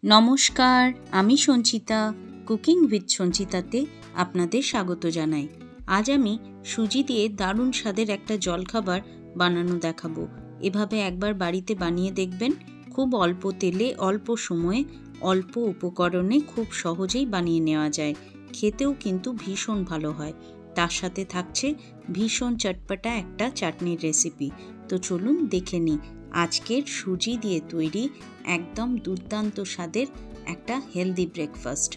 নমস্কার, আমি Sanchita. Cooking with সঞ্চিতাতে আপনাদের স্বাগত জানাই। আজ আমি সুজি দিয়ে দারুণ স্বাদের একটা জলখাবার বানানো দেখাবো। এভাবে একবার বাড়িতে বানিয়ে দেখবেন। খুব অল্প তেলে, অল্প সময়ে, অল্প উপকরণে খুব সহজেই বানিয়ে নেওয়া যায়। খেতেও কিন্তু ভীষণ ভালো হয়। তার সাথে থাকছে ভীষণ চটপটা একটা চাটনির রেসিপি। তো চলুন দেখে নিই আজকের সুজি দিয়ে তৈরি একদম দুর্দান্ত স্বাদের একটা হেলদি ব্রেকফাস্ট।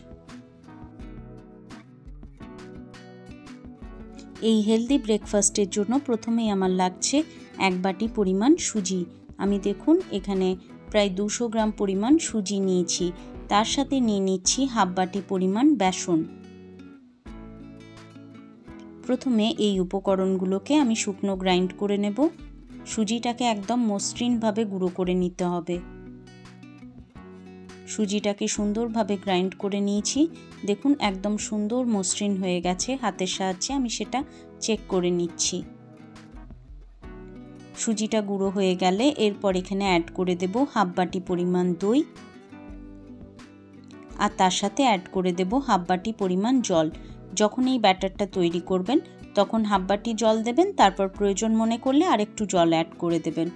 এই হেলদি ব্রেকফাস্টের জন্য প্রথমেই আমার লাগছে 1 বাটি পরিমাণ সুজি। আমি দেখুন এখানে প্রায় 200 গ্রাম পরিমাণ সুজি নিয়েছি। তার সাথে নিয়ে নিচ্ছি 1/2 বাটি পরিমাণ বেসন। প্রথমে এই উপকরণগুলোকে আমি শুকনো গ্রাইন্ড করে নেব। সুজিটাকে একদম মসৃণভাবে গুঁড়ো করে নিতে হবে। সুজিটাকে সুন্দরভাবে গ্রাইন্ড করে নিয়েছি। দেখুন একদম সুন্দর মসৃণ হয়ে গেছে। হাতের সাহায্যে আমি সেটা চেক করে নিচ্ছি। সুজিটা গুঁড়ো হয়ে গেলে এরপর এখানে অ্যাড করে দেব 1/2 বাটি পরিমাণ দই, আর তার সাথে অ্যাড করে দেব 1/2 বাটি পরিমাণ জল। যখন এই ব্যাটারটা তৈরি করবেন তখন 1/2 বাটি জল দেবেন, তারপর প্রয়োজন মনে করলে আরেকটু জল অ্যাড করে দেবেন।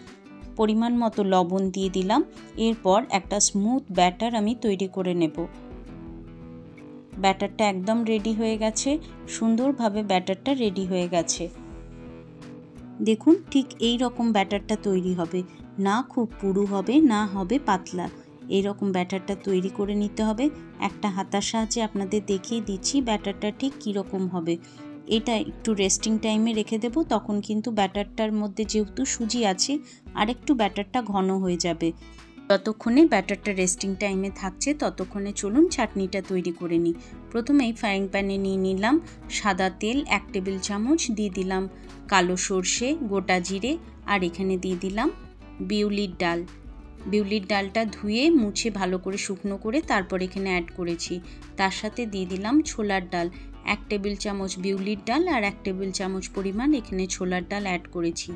পরিমাণ মতো লবণ দিয়ে দিলাম। এরপর একটা স্মুথ ব্যাটার আমি তৈরি করে নেব। ব্যাটারটা একদম রেডি হয়ে গেছে। সুন্দরভাবে ব্যাটারটা রেডি হয়ে গেছে। দেখুন ঠিক এই রকম ব্যাটারটা তৈরি হবে, না খুব পুরু হবে না হবে পাতলা। এই রকম ব্যাটারটা তৈরি করে নিতে হবে। একটা হাতার সাহায্যে আপনাদের দেখিয়ে দিচ্ছি ব্যাটারটা ঠিক কীরকম হবে। এটা একটু রেস্টিং টাইমে রেখে দেব, তখন কিন্তু ব্যাটারটার মধ্যে যেহেতু সুজি আছে আর একটু ব্যাটারটা ঘন হয়ে যাবে। ততক্ষণে ব্যাটারটা রেস্টিং টাইমে থাকছে, ততক্ষণে চলুন চাটনিটা তৈরি করে নিই। প্রথমেই ফ্রাইং প্যানে নিয়ে নিলাম সাদা তেল 1 টেবিল চামচ, দিয়ে দিলাম কালো সর্ষে, গোটা জিরে, আর এখানে দিয়ে দিলাম বিউলির ডাল। বিউলির ডালটা ধুয়ে মুছে ভালো করে শুকনো করে তারপর এখানে অ্যাড করেছি। তার সাথে দিয়ে দিলাম ছোলার ডাল। 1 টেবিল চামচ বিউলির ডাল আর 1 টেবিল চামচ পরিমাণ এখানে ছোলার ডাল অ্যাড করেছি।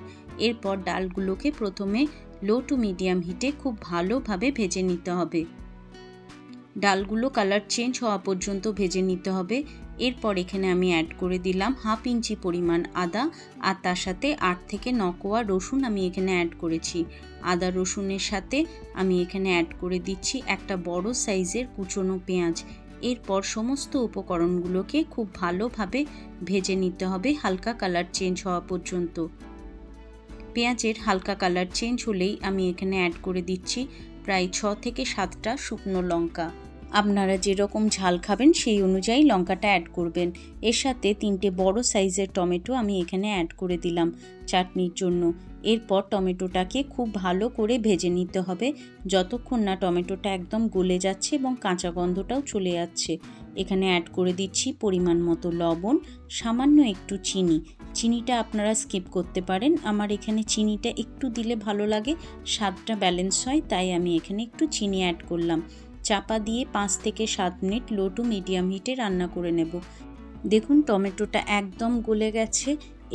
এরপর ডালগুলোকে প্রথমে লো টু মিডিয়াম হিটে খুব ভালোভাবে ভেজে নিতে হবে। ডালগুলো কালার চেঞ্জ হওয়া পর্যন্ত ভেজে নিতে হবে। এরপর এখানে আমি অ্যাড করে দিলাম 1/2 ইঞ্চি পরিমাণ আদা, আর তার সাথে 8 থেকে 9 কোয়া রসুন আমি এখানে অ্যাড করেছি। আদা রসুনের সাথে আমি এখানে অ্যাড করে দিচ্ছি একটা বড় সাইজের কুচনো পেঁয়াজ। এরপর সমস্ত উপকরণগুলোকে খুব ভালোভাবে ভেজে নিতে হবে হালকা কালার চেঞ্জ হওয়া পর্যন্ত। পেঁয়াজের হালকা কালার চেঞ্জ হলেই আমি এখানে অ্যাড করে দিচ্ছি প্রায় 6 থেকে 7টা শুকনো লঙ্কা। আপনারা যেরকম ঝাল খাবেন সেই অনুযায়ী লঙ্কাটা অ্যাড করবেন। এর সাথে 3টে বড় সাইজের টমেটো আমি এখানে অ্যাড করে দিলাম চাটনির জন্য। এরপর টমেটোটাকে খুব ভালো করে ভেজে নিতে হবে যতক্ষণ না টমেটোটা একদম গলে যাচ্ছে এবং কাঁচা গন্ধটাও চলে যাচ্ছে। এখানে অ্যাড করে দিচ্ছি পরিমাণ মতো লবণ, সামান্য একটু চিনি। চিনিটা আপনারা স্কিপ করতে পারেন, আমার এখানে চিনিটা একটু দিলে ভালো লাগে, স্বাদটা ব্যালেন্স হয়, তাই আমি এখানে একটু চিনি অ্যাড করলাম। চাপা দিয়ে 5 থেকে 7 মিনিট লো টু মিডিয়াম হিটে রান্না করে নেব। দেখুন টমেটোটা একদম গলে গেছে।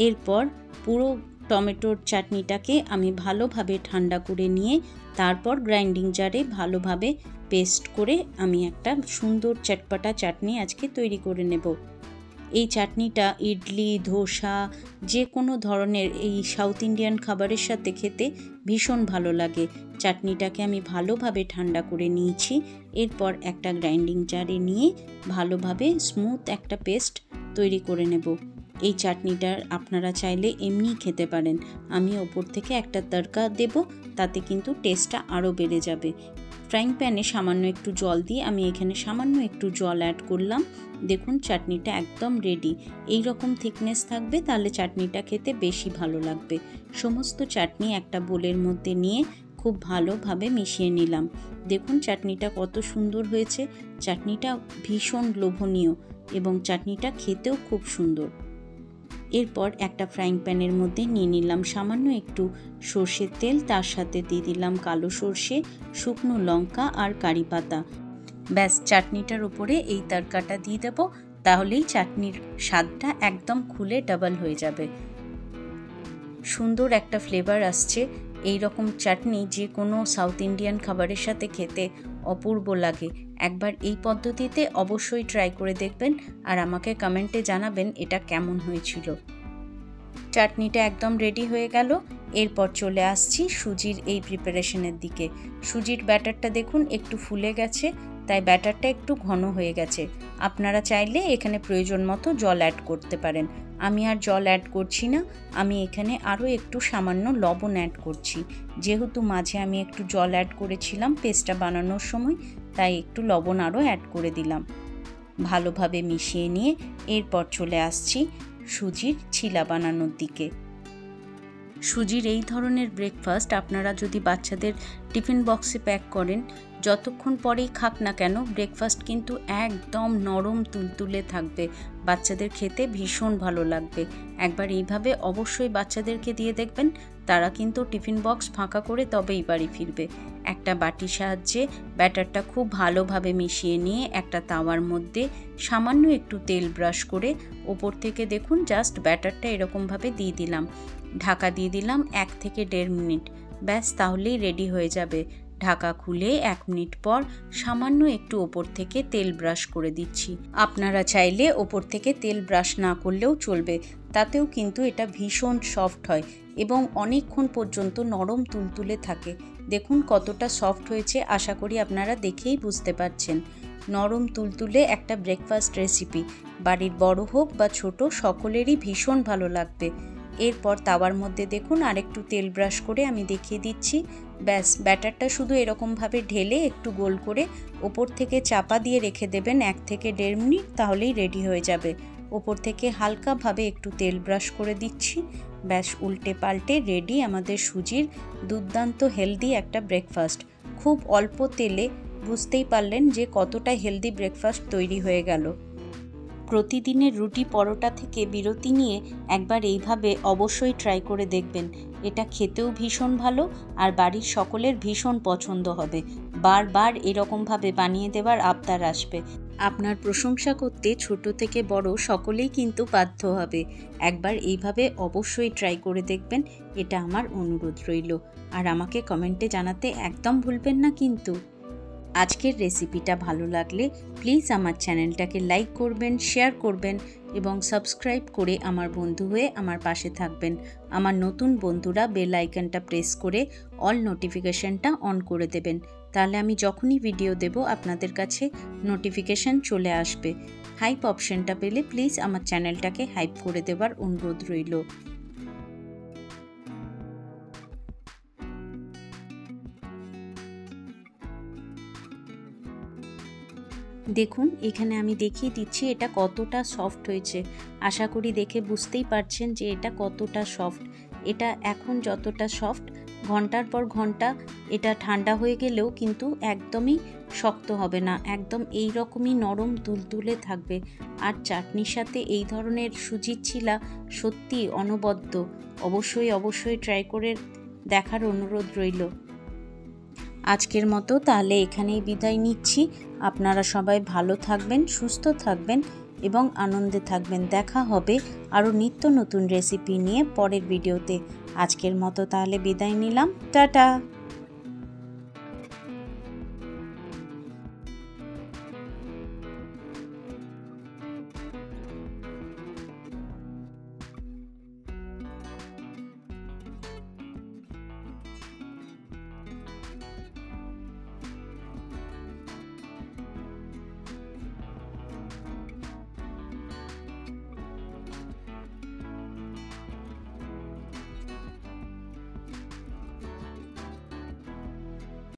এরপর পুরো টমেটোর চাটনিটাকে আমি ভালোভাবে ঠান্ডা করে নিয়ে তারপর গ্রাইন্ডিং জারে ভালোভাবে পেস্ট করে আমি একটা সুন্দর চটপটা চাটনি আজকে তৈরি করে নেব। এই চাটনিটা ইডলি, ধোসা, যে কোনো ধরনের এই সাউথ ইন্ডিয়ান খাবারের সাথে খেতে ভীষণ ভালো লাগে। চাটনিটাকে আমি ভালোভাবে ঠান্ডা করে নিয়েছি। এরপর একটা গ্রাইন্ডিং জারে নিয়ে ভালোভাবে স্মুথ একটা পেস্ট তৈরি করে নেব। এই চাটনিটা আপনারা চাইলে এমনি খেতে পারেন। আমি ওপর থেকে একটা তড়কা দেব, তাতে কিন্তু টেস্টটা আরও বেড়ে যাবে। ফ্রাইং প্যানে সামান্য একটু জল দিয়ে আমি এখানে সামান্য একটু জল অ্যাড করলাম। দেখুন চাটনিটা একদম রেডি। এই রকম থিকনেস থাকবে, তাহলে চাটনিটা খেতে বেশি ভালো লাগবে। সমস্ত চাটনি একটা বোলের মধ্যে নিয়ে খুব ভালোভাবে মিশিয়ে নিলাম। দেখুন চাটনিটা কত সুন্দর হয়েছে। চাটনিটা ভীষণ লোভনীয় এবং চাটনিটা খেতেও খুব সুন্দর। এরপর একটা ফ্রাইং প্যানের মধ্যে নিয়ে নিলাম সামান্য একটু সর্ষের তেল, তার সাথে দিয়ে দিলাম কালো সর্ষে, শুকনো লঙ্কা আর কারি পাতা। ব্যাস চাটনিটার উপরে এই তড়কাটা দিয়ে দেব, তাহলেই চাটনির স্বাদটা একদম খুলে ডাবল হয়ে যাবে। সুন্দর একটা ফ্লেভার আসছে। এই রকম চাটনি যে কোনো সাউথ ইন্ডিয়ান খাবারের সাথে খেতে অপূর্ব লাগে। একবার এই পদ্ধতিতে অবশ্যই ট্রাই করে দেখবেন আর আমাকে কমেন্টে জানাবেন এটা কেমন হয়েছিল। চাটনিটা একদম রেডি হয়ে গেল। এরপর চলে আসছি সুজির এই প্রিপারেশনের দিকে। সুজির ব্যাটারটা দেখুন একটু ফুলে গেছে, তাই ব্যাটারটা একটু ঘন হয়ে গেছে। আপনারা চাইলে এখানে প্রয়োজন মতো জল অ্যাড করতে পারেন। আমি আর জল অ্যাড করছি না, আমি এখানে আরও একটু সামান্য লবণ অ্যাড করছি। যেহেতু মাঝে আমি একটু জল অ্যাড করেছিলাম পেস্টটা বানানোর সময়, তাই একটু লবণ আরও অ্যাড করে দিলাম। ভালোভাবে মিশিয়ে নিয়ে এরপর চলে আসছি সুজির ছিলা বানানোর দিকে। সুজির এই ধরনের ব্রেকফাস্ট আপনারা যদি বাচ্চাদের টিফিন বক্সে প্যাক করেন, যতক্ষণ পরেই খাক না কেন ব্রেকফাস্ট কিন্তু একদম নরম তুলতুলে থাকবে। বাচ্চাদের খেতে ভীষণ ভালো লাগবে। একবার এইভাবে অবশ্যই বাচ্চাদেরকে দিয়ে দেখবেন, তারা কিন্তু টিফিন বক্স ফাঁকা করে তবেই বাড়ি ফিরবে। একটা বাটির সাহায্যে ব্যাটারটা খুব ভালোভাবে মিশিয়ে নিয়ে একটা তাওয়ার মধ্যে সামান্য একটু তেল ব্রাশ করে ওপর থেকে দেখুন জাস্ট ব্যাটারটা এরকমভাবে দিয়ে দিলাম। ঢাকা দিয়ে দিলাম 1 থেকে 1.5 মিনিট। ব্যাস তাহলেই রেডি হয়ে যাবে। ঢাকা খুলে 1 মিনিট পর সামান্য একটু ওপর থেকে তেল ব্রাশ করে দিচ্ছি। আপনারা চাইলে ওপর থেকে তেল ব্রাশ না করলেও চলবে, তাতেও কিন্তু এটা ভীষণ সফট হয় এবং অনেকক্ষণ পর্যন্ত নরম তুলতুলে থাকে। দেখুন কতটা সফট হয়েছে, আশা করি আপনারা দেখেই বুঝতে পারছেন। নরম তুলতুলে একটা ব্রেকফাস্ট রেসিপি বাড়ির বড় হোক বা ছোট সকলেরই ভীষণ ভালো লাগবে। এরপর তাওয়ার মধ্যে দেখুন আরেকটু তেল ব্রাশ করে আমি দেখিয়ে দিচ্ছি। ব্যাস ব্যাটারটা শুধু এরকমভাবে ঢেলে একটু গোল করে ওপর থেকে চাপা দিয়ে রেখে দেবেন 1 থেকে 1.5 মিনিট, তাহলেই রেডি হয়ে যাবে। ওপর থেকে হালকাভাবে একটু তেল ব্রাশ করে দিচ্ছি। ব্যাস উল্টে পাল্টে রেডি আমাদের সুজির দুর্দান্ত হেলদি একটা ব্রেকফাস্ট। খুব অল্প তেলে বুঝতেই পারলেন যে কতটা হেলদি ব্রেকফাস্ট তৈরি হয়ে গেল। প্রতিদিনের রুটি পরোটা থেকে বিরতি নিয়ে একবার এইভাবে অবশ্যই ট্রাই করে দেখবেন। এটা খেতেও ভীষণ ভালো আর বাড়ির সকলের ভীষণ পছন্দ হবে। বারবার এরকমভাবে বানিয়ে দেওয়ার আবদার আসবে। আপনার প্রশংসা করতে ছোট থেকে বড় সকলেই কিন্তু বাধ্য হবে। একবার এইভাবে অবশ্যই ট্রাই করে দেখবেন, এটা আমার অনুরোধ রইল। আর আমাকে কমেন্টে জানাতে একদম ভুলবেন না কিন্তু। আজকের রেসিপিটা ভালো লাগলে প্লিজ আমার চ্যানেলটাকে লাইক করবেন, শেয়ার করবেন এবং সাবস্ক্রাইব করে আমার বন্ধু হয়ে আমার পাশে থাকবেন। আমার নতুন বন্ধুরা বেল আইকনটা প্রেস করে অল নোটিফিকেশনটা অন করে দেবেন, তাহলে আমি যখনই ভিডিও দেব আপনাদের কাছে নোটিফিকেশন চলে আসবে। হাইপ অপশনটা পেলে প্লিজ আমার চ্যানেলটাকে হাইপ করে দেওয়ার অনুরোধ রইল। দেখুন এখানে আমি দেখিয়ে দিচ্ছি এটা কতটা সফট হয়েছে। আশা করি দেখে বুঝতেই পারছেন যে এটা কতটা সফট। এটা এখন যতটা সফট, ঘন্টার পর ঘন্টা এটা ঠান্ডা হয়ে গেলেও কিন্তু একদমই শক্ত হবে না, একদম এই রকমই নরম তুলতুলে থাকবে। আর চাটনির সাথে এই ধরনের সুজির ছিলা সত্যি অনবদ্য। অবশ্যই ট্রাই করে দেখার অনুরোধ রইল। আজকের মতো তাহলে এখানেই বিদায় নিচ্ছি। আপনারা সবাই ভালো থাকবেন, সুস্থ থাকবেন এবং আনন্দে থাকবেন। দেখা হবে আরও নিত্য নতুন রেসিপি নিয়ে পরের ভিডিওতে। আজকের মতো তাহলে বিদায় নিলাম, টাটা।